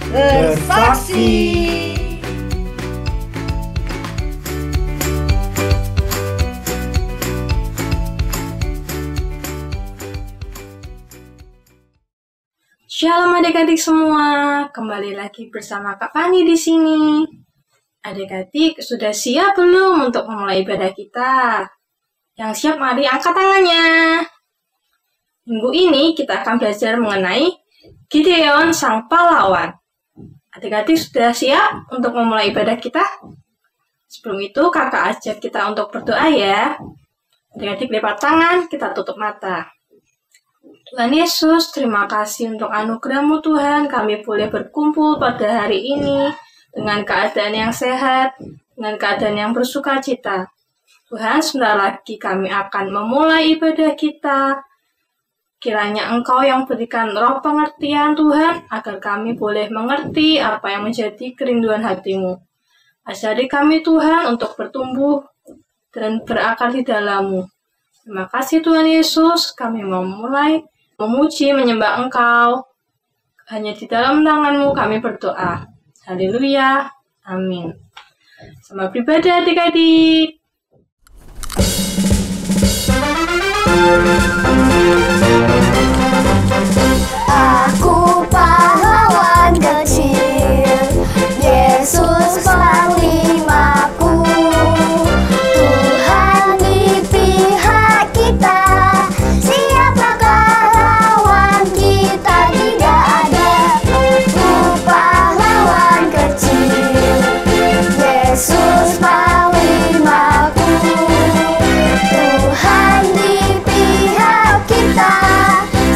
bersaksi. Shalom adik-adik semua, kembali lagi bersama Kak Fani di sini. Adik-adik sudah siap belum untuk memulai ibadah kita? Yang siap mari angkat tangannya. Minggu ini kita akan belajar mengenai Gideon sang pahlawan. Adik-adik sudah siap untuk memulai ibadah kita? Sebelum itu kakak ajak kita untuk berdoa ya. Adik-adik lipat tangan, kita tutup mata. Tuhan Yesus, terima kasih untuk anugerah-Mu Tuhan, kami boleh berkumpul pada hari ini dengan keadaan yang sehat, dengan keadaan yang bersukacita. Tuhan, sebentar lagi kami akan memulai ibadah kita. Kiranya Engkau yang berikan roh pengertian Tuhan, agar kami boleh mengerti apa yang menjadi kerinduan hati-Mu. Ajari kami Tuhan untuk bertumbuh dan berakar di dalam-Mu. Terima kasih Tuhan Yesus, kami mau mulai memuji, menyembah Engkau. Hanya di dalam tangan-Mu kami berdoa. Haleluya. Amin. Selamat beribadah adik-adik. Aku pahlawan kecil, Yesus panglimaku. Tuhan di pihak kita, siapakah lawan kita? Tidak ada. Aku pahlawan kecil, Yesus panglimaku. Tuhan di pihak kita,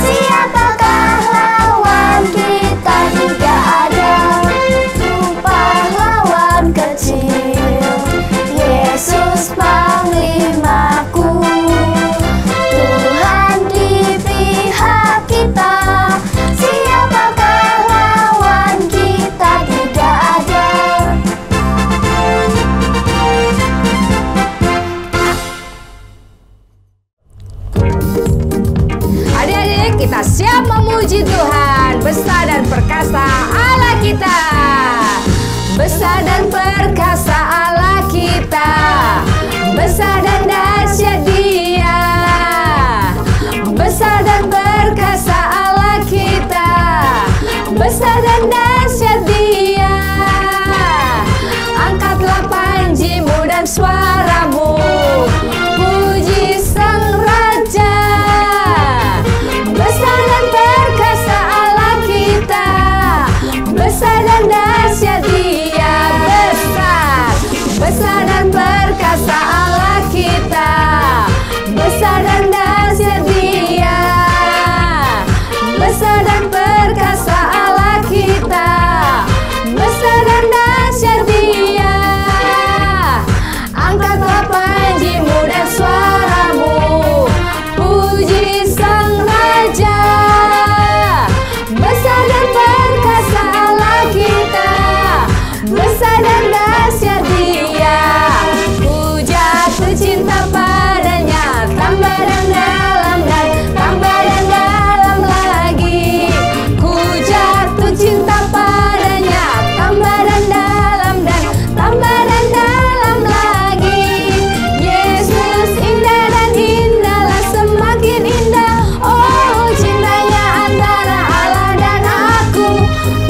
siapakah lawan kita? Tidak ada. Aku pahlawan kecil, Yesus panglimaku. Tuhan di pihak kita, siapakah lawan kita? Tidak ada. Adik-adik, kita siap memuji Tuhan. Besar dan perkasa Allah kita. Besar dan perkasa Allah kita. Besar dan dahsyat Dia. Besar dan perkasa Allah kita. Besar dan dahsyat Dia. Angkatlah panjimu dan suaramu, puji Sang Raja. Besar dan perkasa Allah kita. Besar dan dahsyat Dia. Besar dan perkasa Allah kita. Besar dan dahsyat Dia. Besar dan perkasa Allah kita. Besar dan dahsyat Dia. Angkatlah panjimu dan suaramu, puji Sang Raja. Besar dan perkasa Allah kita. Besar dan dahsyat Dia. Ku jatuh cinta padanya, tambah dan dalam dan tambah dan dalam lagi. Ku jatuh cinta padanya, tambah dan dalam dan tambah dan dalam lagi. Yesus indah dan indahlah, semakin indah. Oh, cintanya antara Allah dan aku.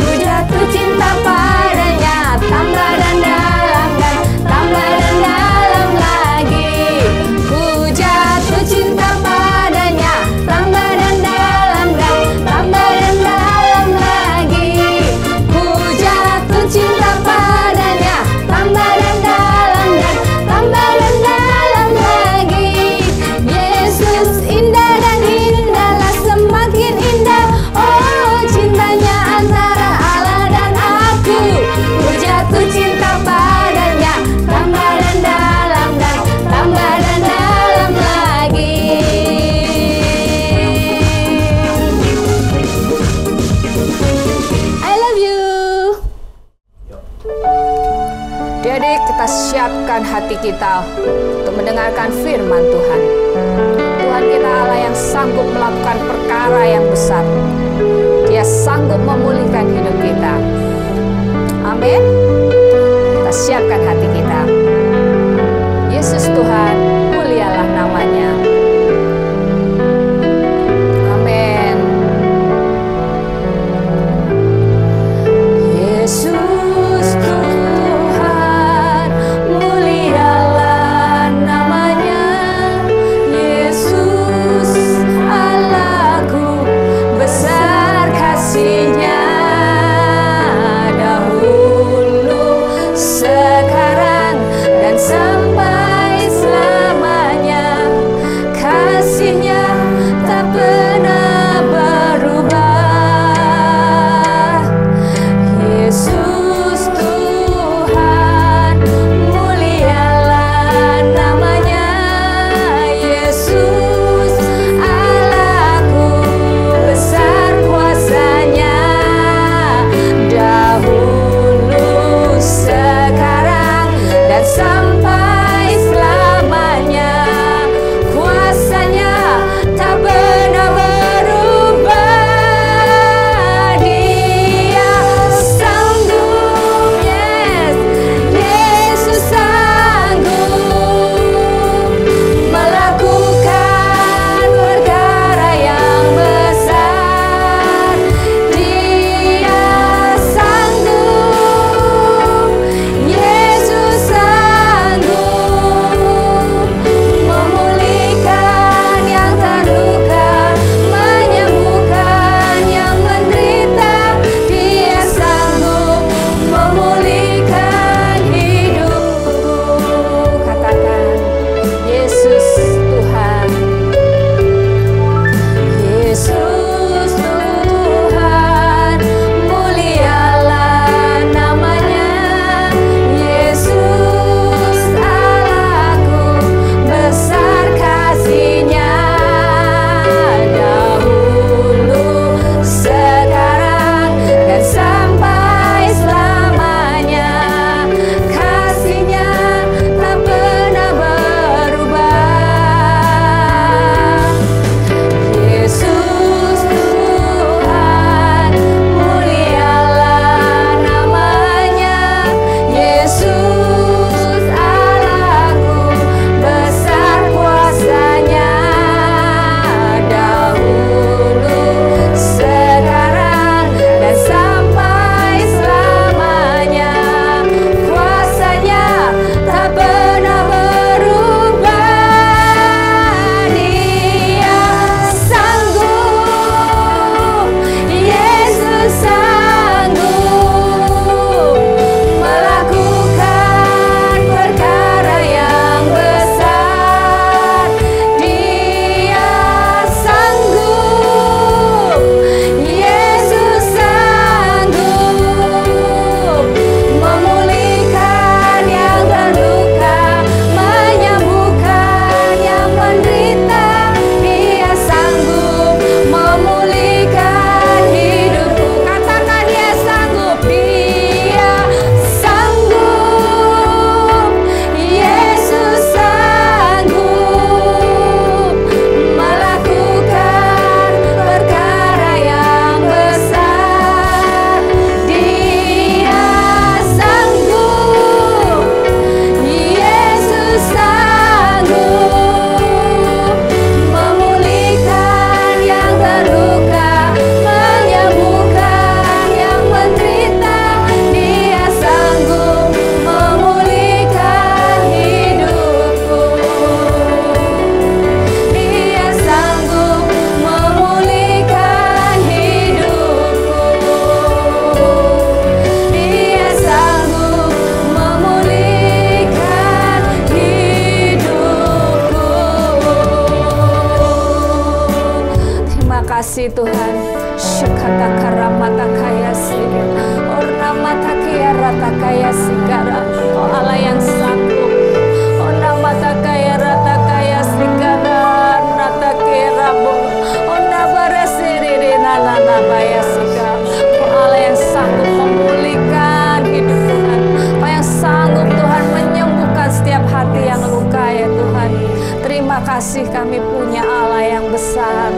Ku jatuh cinta padanya, tambah dan dalam dan tambah dan dalam lagi. Ku jatuh cinta padanya, tambah dan dalam dan tambah dan dalam lagi. Ku jatuh cinta padanya, tambah dan dalam dan tambah dan dalam lagi. Yesus indah dan indahlah, semakin indah. Oh, cintanya antara Allah dan aku. Ku jatuh cinta padanya, tambah dan dalam dan tambah dan dalam lagi. I love you. Jadi kita siapkan hati kita untuk mendengarkan firman Tuhan. Tuhan kita Allah yang sanggup melakukan perkara yang besar. Dia sanggup memulihkan hidup kita. Amin. Kita siapkan hati kita. Yesus Tuhan, mulialah namanya. Amin. Yesus Tuhan, mulialah namanya. Yesus Allahku, besar kasih-Nya. Dahulu, sekarang, dan sampai selamanya. Kasih-Nya tak pernah berubah. Yesus Tuhan, mulialah namanya. Yesus Allahku, besar kuasa-Nya. Dahulu, sekarang, dan sampai selamanya. Kuasa-Nya tak pernah berubah. Dia sanggup, yes, Yesus sanggup melakukan perkara yang besar. Dia sanggup, Yesus sanggup memulihkan yang terluka, menyembuhkan yang menderita. Dia sanggup memulihkan hidupku. Katakan, Yesus Tuhan. Yesus Tuhan, mulialah namanya. Yesus Allahku, besar kasih-Nya. Dahulu, sekarang, dan sampai selamanya. Kasih-Nya tak pernah berubah. Yesus Tuhan, mulialah namanya. Yesus Allahku, besar kuasa-Nya. Dahulu, sekarang, dan sampai selamanya. Kuasa-Nya tak pernah berubah. Dia sanggup, Yesus sanggup melakukan perkara yang besar. Dia sanggup, Yesus sanggup memulihkan yang terluka, menyembuhkan yang menderita. Dia sanggup memulihkan hidupku. Katakan, Dia sanggup. Dia sanggup, Yesus sanggup melakukan perkara yang besar. Dia sanggup, Yesus sanggup memulihkan yang terluka, menyembuhkan yang menderita. Dia sanggup memulihkan hidupku. Dia sanggup memulihkan hidupku. Dia sanggup memulihkan hidupku. Terima kasih Tuhan. Syukata karamata kaya sigara, ornamata kaya rata kaya sigara. Oh Allah yang sanggup. Ornamata kaya rata kaya sigara, rata kaya rabo. Ornabara siriri nana nabaya sigara. Oh Allah yang sanggup memulihkan hidup Tuhan. Oh yang sanggup Tuhan menyembuhkan setiap hati yang luka ya Tuhan. Terima kasih kami punya Allah yang besar,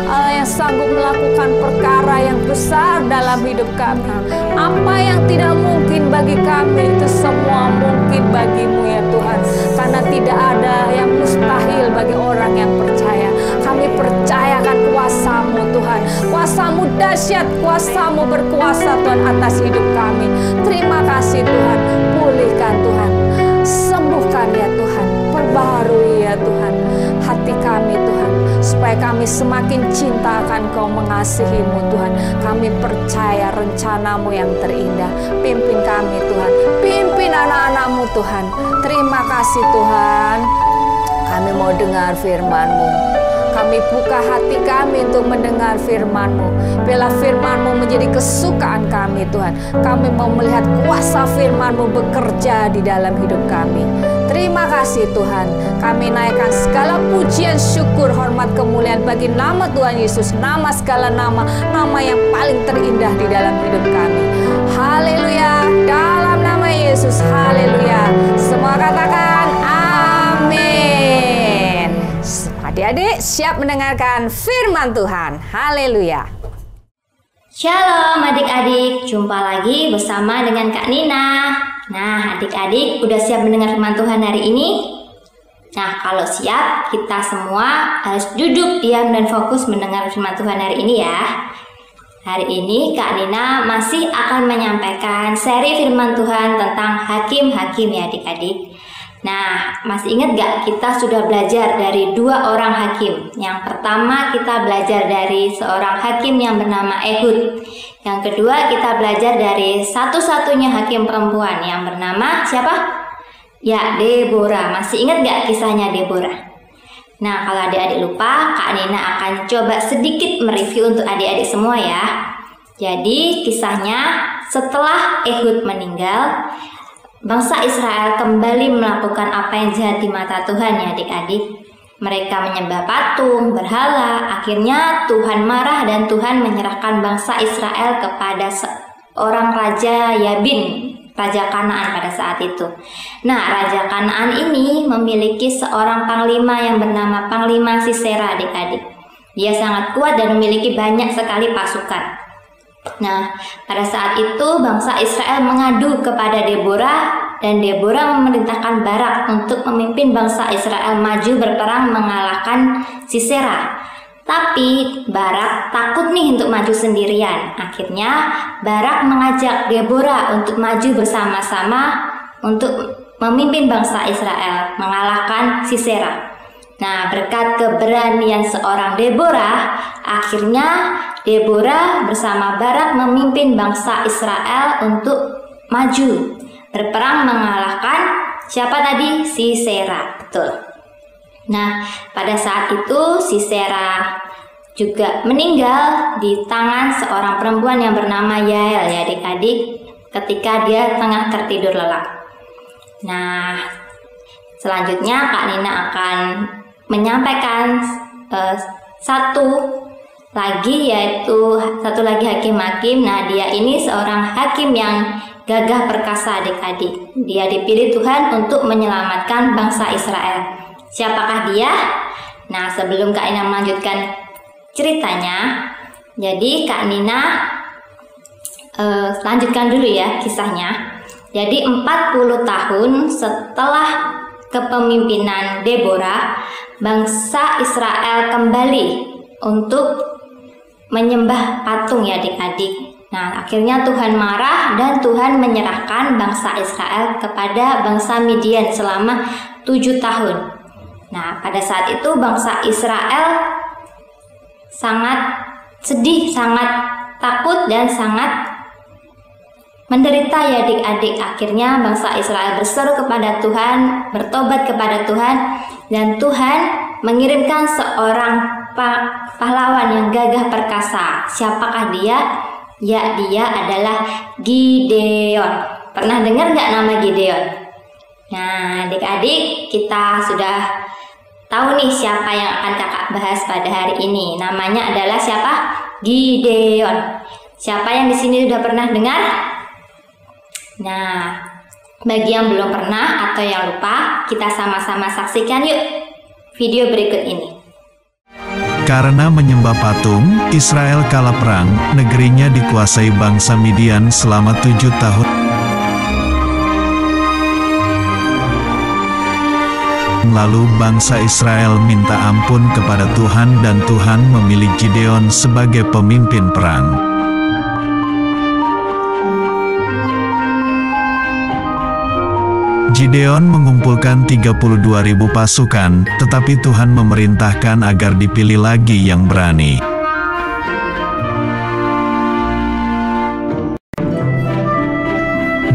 Allah yang sanggup melakukan perkara yang besar dalam hidup kami. Apa yang tidak mungkin bagi kami itu semua mungkin bagimu ya Tuhan. Karena tidak ada yang mustahil bagi orang yang percaya. Kami percayakan kuasa-Mu Tuhan. Kuasa-Mu dahsyat, kuasa-Mu berkuasa Tuhan atas hidup kami. Terima kasih Tuhan. Pulihkan Tuhan. Sembuhkan ya Tuhan. Perbaharui ya Tuhan hati kami Tuhan, supaya kami semakin cinta akan Kau, mengasihi-Mu Tuhan. Kami percaya rencana-Mu yang terindah. Pimpin kami Tuhan, pimpin anak-anak-Mu Tuhan. Terima kasih Tuhan. Kami mau dengar firman-Mu. Kami buka hati kami untuk mendengar firman-Mu. Biarlah firman-Mu menjadi kesukaan kami Tuhan. Kami mau melihat kuasa firman-Mu bekerja di dalam hidup kami. Terima kasih Tuhan. Kami naikkan segala pujian, syukur, hormat, kemuliaan bagi nama Tuhan Yesus. Nama segala nama, nama yang paling terindah di dalam hidup kami. Haleluya. Dalam nama Yesus. Haleluya. Semua katakan amin. Adik-adik siap mendengarkan firman Tuhan. Haleluya. Shalom adik-adik, jumpa lagi bersama dengan Kak Nina. Nah adik-adik udah siap mendengar firman Tuhan hari ini? Nah kalau siap, kita semua harus duduk diam dan fokus mendengar firman Tuhan hari ini ya. Hari ini Kak Nina masih akan menyampaikan seri firman Tuhan tentang hakim-hakim ya adik-adik. Nah, masih ingat gak kita sudah belajar dari 2 orang hakim? Yang pertama kita belajar dari seorang hakim yang bernama Ehud. Yang kedua kita belajar dari satu-satunya hakim perempuan yang bernama siapa? Ya, Deborah. Masih ingat gak kisahnya Deborah? Nah, kalau adik-adik lupa, Kak Nina akan coba sedikit mereview untuk adik-adik semua ya. Jadi, kisahnya setelah Ehud meninggal, bangsa Israel kembali melakukan apa yang jahat di mata Tuhan ya adik-adik. Mereka menyembah patung, berhala. Akhirnya Tuhan marah dan Tuhan menyerahkan bangsa Israel kepada seorang Raja Yabin, Raja Kanaan pada saat itu. Nah, Raja Kanaan ini memiliki seorang panglima yang bernama Panglima Sisera adik-adik. Dia sangat kuat dan memiliki banyak sekali pasukan. Nah, pada saat itu bangsa Israel mengadu kepada Deborah dan Deborah memerintahkan Barak untuk memimpin bangsa Israel maju berperang mengalahkan Sisera. Tapi Barak takut nih untuk maju sendirian. Akhirnya Barak mengajak Deborah untuk maju bersama-sama untuk memimpin bangsa Israel mengalahkan Sisera. Nah, berkat keberanian seorang Deborah, akhirnya Deborah bersama Barak memimpin bangsa Israel untuk maju berperang mengalahkan siapa tadi? Sisera, betul. Nah, pada saat itu Sisera juga meninggal di tangan seorang perempuan yang bernama Yael ya adik-adik, ketika dia tengah tertidur lelap. Nah, selanjutnya Kak Nina akan menyampaikan satu lagi hakim-hakim. Nah, dia ini seorang hakim yang gagah perkasa adik-adik. Dia dipilih Tuhan untuk menyelamatkan bangsa Israel. Siapakah dia? Nah, sebelum Kak Nina melanjutkan ceritanya, jadi Kak Nina lanjutkan dulu ya kisahnya. Jadi 40 tahun setelah kepemimpinan Deborah, bangsa Israel kembali untuk menyembah patung ya adik-adik. Nah, akhirnya Tuhan marah dan Tuhan menyerahkan bangsa Israel kepada bangsa Midian selama 7 tahun. Nah, pada saat itu bangsa Israel sangat sedih, sangat takut dan sangat menderita ya adik-adik. Akhirnya bangsa Israel berseru kepada Tuhan, bertobat kepada Tuhan, dan Tuhan mengirimkan seorang pahlawan yang gagah perkasa. Siapakah dia? Ya, dia adalah Gideon. Pernah dengar nggak nama Gideon? Nah, adik-adik, kita sudah tahu nih siapa yang akan kakak bahas pada hari ini. Namanya adalah siapa? Gideon. Siapa yang di sini sudah pernah dengar? Nah, bagi yang belum pernah atau yang lupa, kita sama-sama saksikan yuk video berikut ini. Karena menyembah patung, Israel kalah perang, negerinya dikuasai bangsa Midian selama 7 tahun. Lalu bangsa Israel minta ampun kepada Tuhan dan Tuhan memilih Gideon sebagai pemimpin perang. Gideon mengumpulkan 32.000 pasukan, tetapi Tuhan memerintahkan agar dipilih lagi yang berani.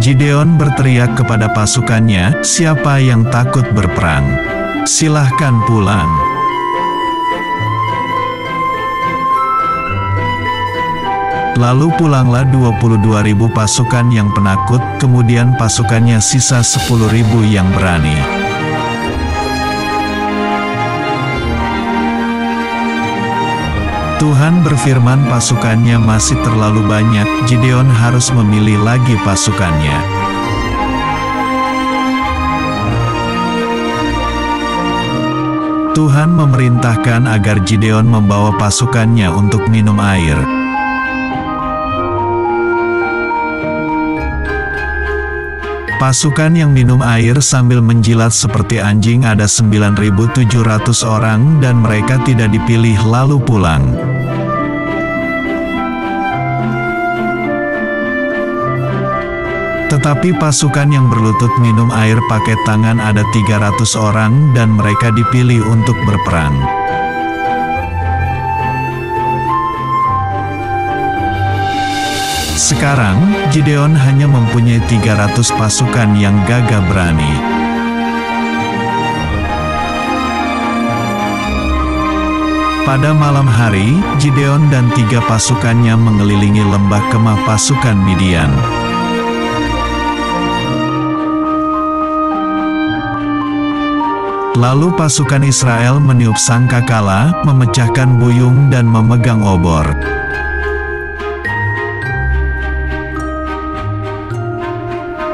Gideon berteriak kepada pasukannya, "Siapa yang takut berperang? Silahkan pulang." Lalu pulanglah 22.000 pasukan yang penakut, kemudian pasukannya sisa 10.000 yang berani. Tuhan berfirman pasukannya masih terlalu banyak, Gideon harus memilih lagi pasukannya. Tuhan memerintahkan agar Gideon membawa pasukannya untuk minum air. Pasukan yang minum air sambil menjilat seperti anjing ada 9.700 orang dan mereka tidak dipilih lalu pulang. Tetapi pasukan yang berlutut minum air pakai tangan ada 300 orang dan mereka dipilih untuk berperang. Sekarang, Gideon hanya mempunyai 300 pasukan yang gagah berani. Pada malam hari, Gideon dan 3 pasukannya mengelilingi lembah kemah pasukan Midian. Lalu pasukan Israel meniup sangkakala, memecahkan buyung dan memegang obor.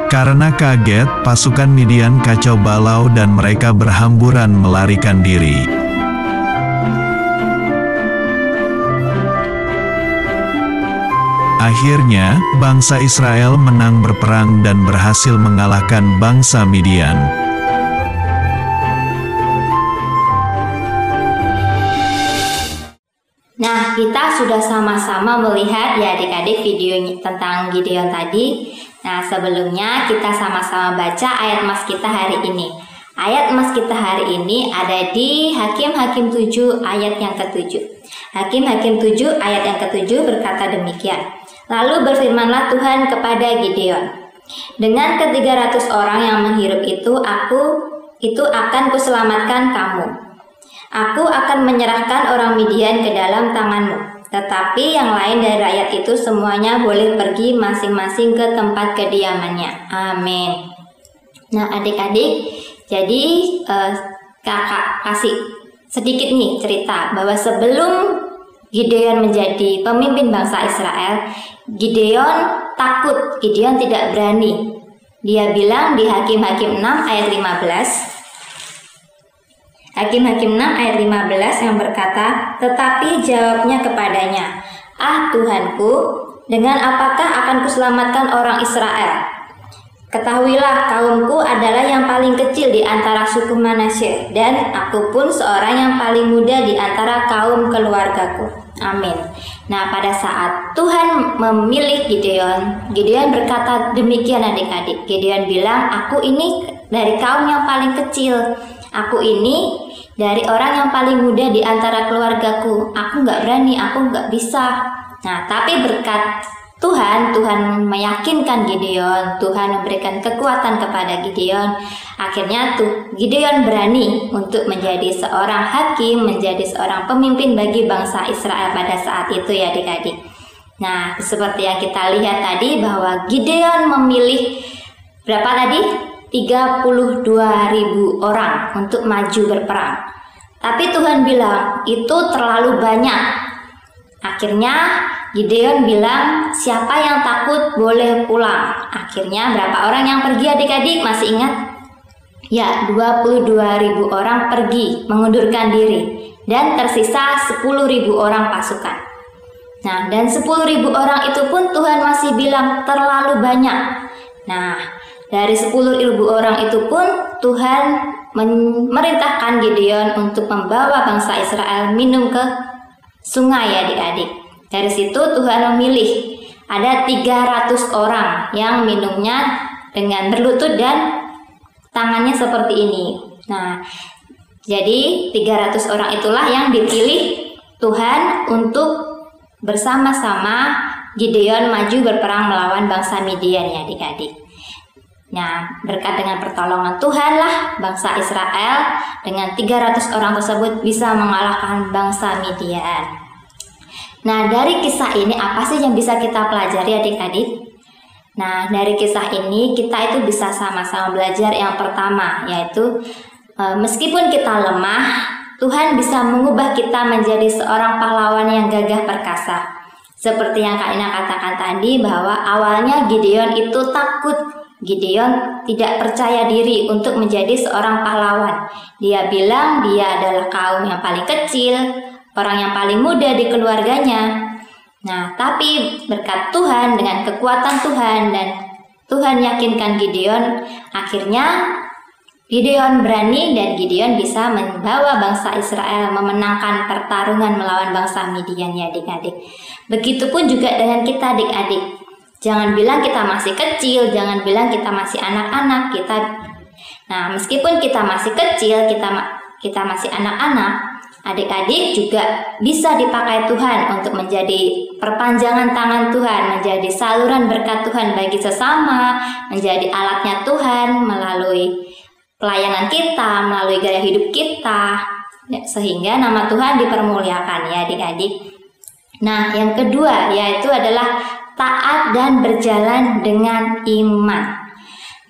Karena kaget, pasukan Midian kacau balau dan mereka berhamburan melarikan diri. Akhirnya, bangsa Israel menang berperang dan berhasil mengalahkan bangsa Midian. Nah, kita sudah sama-sama melihat ya adik-adik video tentang Gideon tadi. Nah, sebelumnya kita sama-sama baca ayat mas kita hari ini. Ayat mas kita hari ini ada di Hakim-Hakim 7 ayat yang ke-7. Hakim-Hakim 7 ayat yang ke-7 berkata demikian. Lalu berfirmanlah Tuhan kepada Gideon, dengan ke-300 orang yang menghirup itu akan kuselamatkan kamu. Aku akan menyerahkan orang Midian ke dalam tanganmu. Tetapi yang lain dari rakyat itu semuanya boleh pergi masing-masing ke tempat kediamannya. Amin. Nah adik-adik, jadi kakak kasih sedikit nih cerita bahwa sebelum Gideon menjadi pemimpin bangsa Israel, Gideon takut, Gideon tidak berani. Dia bilang di Hakim-Hakim 6 ayat 15, Hakim-Hakim 6 ayat 15 yang berkata, tetapi jawabnya kepadanya, "Ah Tuhanku, dengan apakah akan kuselamatkan orang Israel? Ketahuilah kaumku adalah yang paling kecil di antara suku Manasye, dan aku pun seorang yang paling muda di antara kaum keluargaku." Amin. Nah pada saat Tuhan memilih Gideon, Gideon berkata demikian adik-adik. Gideon bilang, "Aku ini dari kaum yang paling kecil. Aku ini dari orang yang paling muda di antara keluargaku. Aku nggak berani, aku nggak bisa." Nah, tapi berkat Tuhan meyakinkan Gideon, Tuhan memberikan kekuatan kepada Gideon. Akhirnya Gideon berani untuk menjadi seorang hakim, menjadi seorang pemimpin bagi bangsa Israel pada saat itu ya adik-adik. Nah, seperti yang kita lihat tadi bahwa Gideon memilih berapa tadi? 32.000 orang untuk maju berperang. Tapi Tuhan bilang itu terlalu banyak. Akhirnya Gideon bilang, "Siapa yang takut boleh pulang." Akhirnya berapa orang yang pergi adik-adik? Masih ingat? Ya, 22.000 orang pergi mengundurkan diri. dan tersisa 10.000 orang pasukan. Nah, dan 10.000 orang itu pun Tuhan masih bilang terlalu banyak. Nah, dari 10.000 orang itu pun Tuhan memerintahkan Gideon untuk membawa bangsa Israel minum ke sungai ya adik-adik. Dari situ Tuhan memilih ada 300 orang yang minumnya dengan berlutut dan tangannya seperti ini. Nah, jadi 300 orang itulah yang dipilih Tuhan untuk bersama-sama Gideon maju berperang melawan bangsa Midian ya adik-adik. Nah, berkat dengan pertolongan Tuhan lah bangsa Israel dengan 300 orang tersebut bisa mengalahkan bangsa Midian. Nah, dari kisah ini apa sih yang bisa kita pelajari adik-adik? Nah, dari kisah ini kita itu bisa sama-sama belajar yang pertama, yaitu meskipun kita lemah, Tuhan bisa mengubah kita menjadi seorang pahlawan yang gagah perkasa. Seperti yang Kak Ina katakan tadi bahwa awalnya Gideon itu takut. Gideon tidak percaya diri untuk menjadi seorang pahlawan. Dia bilang dia adalah kaum yang paling kecil, orang yang paling muda di keluarganya. Nah, tapi berkat Tuhan, dengan kekuatan Tuhan dan Tuhan yakinkan Gideon, akhirnya Gideon berani dan Gideon bisa membawa bangsa Israel memenangkan pertarungan melawan bangsa Midian ya adik-adik. Begitupun juga dengan kita adik-adik. Jangan bilang kita masih kecil, jangan bilang kita masih anak-anak. Nah, meskipun kita masih kecil, kita masih anak-anak, adik-adik juga bisa dipakai Tuhan untuk menjadi perpanjangan tangan Tuhan, menjadi saluran berkat Tuhan bagi sesama, menjadi alatnya Tuhan melalui pelayanan kita, melalui gaya hidup kita, sehingga nama Tuhan dipermuliakan ya adik-adik. Nah, yang kedua yaitu adalah taat dan berjalan dengan iman.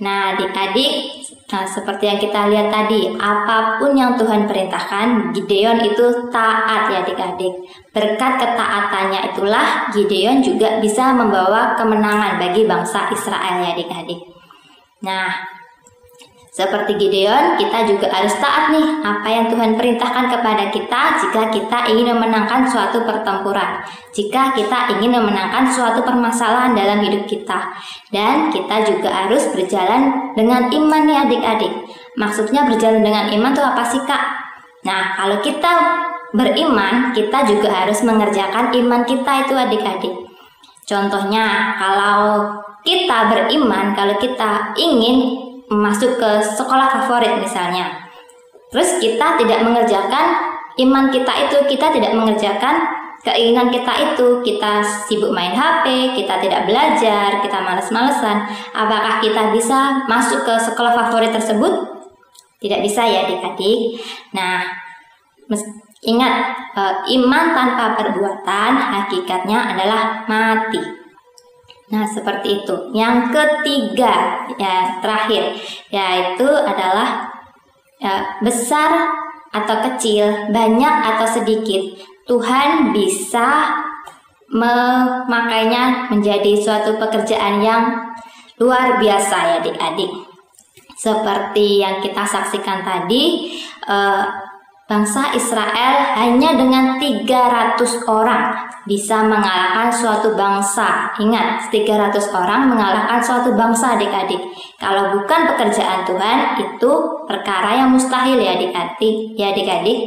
Nah, adik-adik, seperti yang kita lihat tadi, apapun yang Tuhan perintahkan, Gideon itu taat ya adik-adik. Berkat ketaatannya itulah Gideon juga bisa membawa kemenangan bagi bangsa Israel ya adik-adik. Nah, seperti Gideon, kita juga harus taat nih apa yang Tuhan perintahkan kepada kita jika kita ingin memenangkan suatu pertempuran, jika kita ingin memenangkan suatu permasalahan dalam hidup kita. Dan kita juga harus berjalan dengan iman nih adik-adik. Maksudnya berjalan dengan iman itu apa sih Kak? Nah, kalau kita beriman, kita juga harus mengerjakan iman kita itu adik-adik. Contohnya, kalau kita beriman, kalau kita ingin masuk ke sekolah favorit misalnya, terus kita tidak mengerjakan iman kita itu, kita tidak mengerjakan keinginan kita itu, kita sibuk main HP, kita tidak belajar, kita malas-malesan, apakah kita bisa masuk ke sekolah favorit tersebut? Tidak bisa ya adik-adik. Nah, ingat, iman tanpa perbuatan hakikatnya adalah mati. Nah, seperti itu. Yang ketiga, ya terakhir, yaitu adalah besar atau kecil, banyak atau sedikit, Tuhan bisa memakainya menjadi suatu pekerjaan yang luar biasa ya adik-adik. Seperti yang kita saksikan tadi, bangsa Israel hanya dengan 300 orang bisa mengalahkan suatu bangsa. Ingat, 300 orang mengalahkan suatu bangsa adik-adik. Kalau bukan pekerjaan Tuhan, itu perkara yang mustahil ya adik-adik.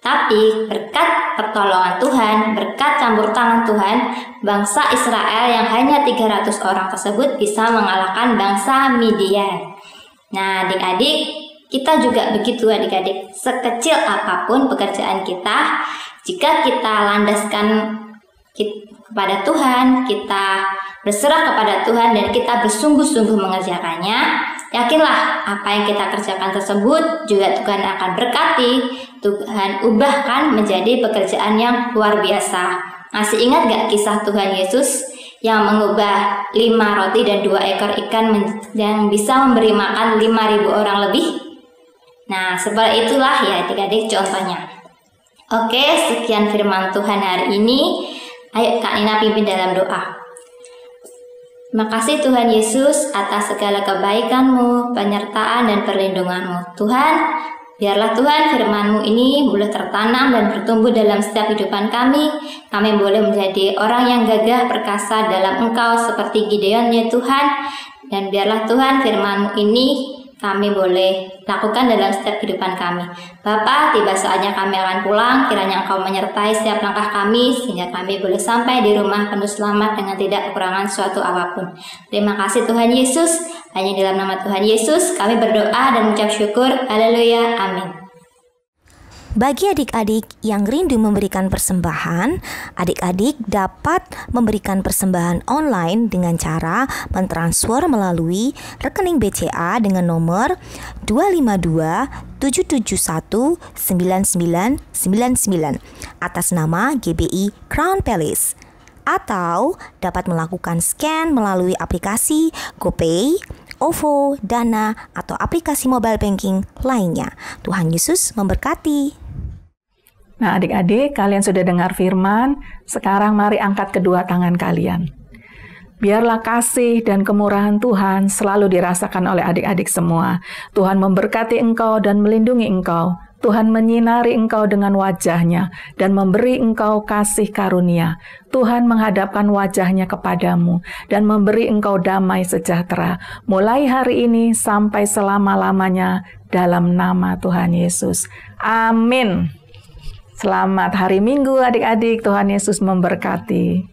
Tapi berkat pertolongan Tuhan, berkat campur tangan Tuhan, bangsa Israel yang hanya 300 orang tersebut bisa mengalahkan bangsa Midian. Nah adik-adik, kita juga begitu adik-adik. Sekecil apapun pekerjaan kita, jika kita landaskan kepada Tuhan, kita berserah kepada Tuhan dan kita bersungguh-sungguh mengerjakannya, yakinlah apa yang kita kerjakan tersebut juga Tuhan akan berkati. Tuhan ubahkan menjadi pekerjaan yang luar biasa. Masih ingat gak kisah Tuhan Yesus yang mengubah 5 roti dan 2 ekor ikan yang bisa memberi makan 5.000 orang lebih? Nah, seperti itulah ya adik-adik contohnya. Oke, sekian firman Tuhan hari ini. Ayo Kak Nina pimpin dalam doa. Terima kasih Tuhan Yesus atas segala kebaikan-Mu, penyertaan dan perlindungan-Mu. Tuhan, Biarlah Tuhan firman-Mu ini boleh tertanam dan bertumbuh dalam setiap kehidupan kami. Kami boleh menjadi orang yang gagah perkasa dalam Engkau seperti Gideon ya Tuhan. Dan biarlah Tuhan firman-Mu ini kami boleh lakukan dalam setiap kehidupan kami. Bapa, tiba saatnya kami akan pulang, kiranya Engkau menyertai setiap langkah kami, sehingga kami boleh sampai di rumah penuh selamat dengan tidak kekurangan suatu apapun. Terima kasih Tuhan Yesus, hanya dalam nama Tuhan Yesus kami berdoa dan mengucap syukur. Haleluya, amin. Bagi adik-adik yang rindu memberikan persembahan, adik-adik dapat memberikan persembahan online dengan cara mentransfer melalui rekening BCA dengan nomor 252-771-9999 atas nama GBI Crown Palace, atau dapat melakukan scan melalui aplikasi GoPay, OVO, Dana, atau aplikasi mobile banking lainnya. Tuhan Yesus memberkati. Nah, adik-adik, kalian sudah dengar firman. Sekarang mari angkat kedua tangan kalian. Biarlah kasih dan kemurahan Tuhan selalu dirasakan oleh adik-adik semua. Tuhan memberkati engkau dan melindungi engkau. Tuhan menyinari engkau dengan wajah-Nya dan memberi engkau kasih karunia. Tuhan menghadapkan wajah-Nya kepadamu dan memberi engkau damai sejahtera. Mulai hari ini sampai selama-lamanya dalam nama Tuhan Yesus. Amin. Selamat hari Minggu adik-adik, Tuhan Yesus memberkati.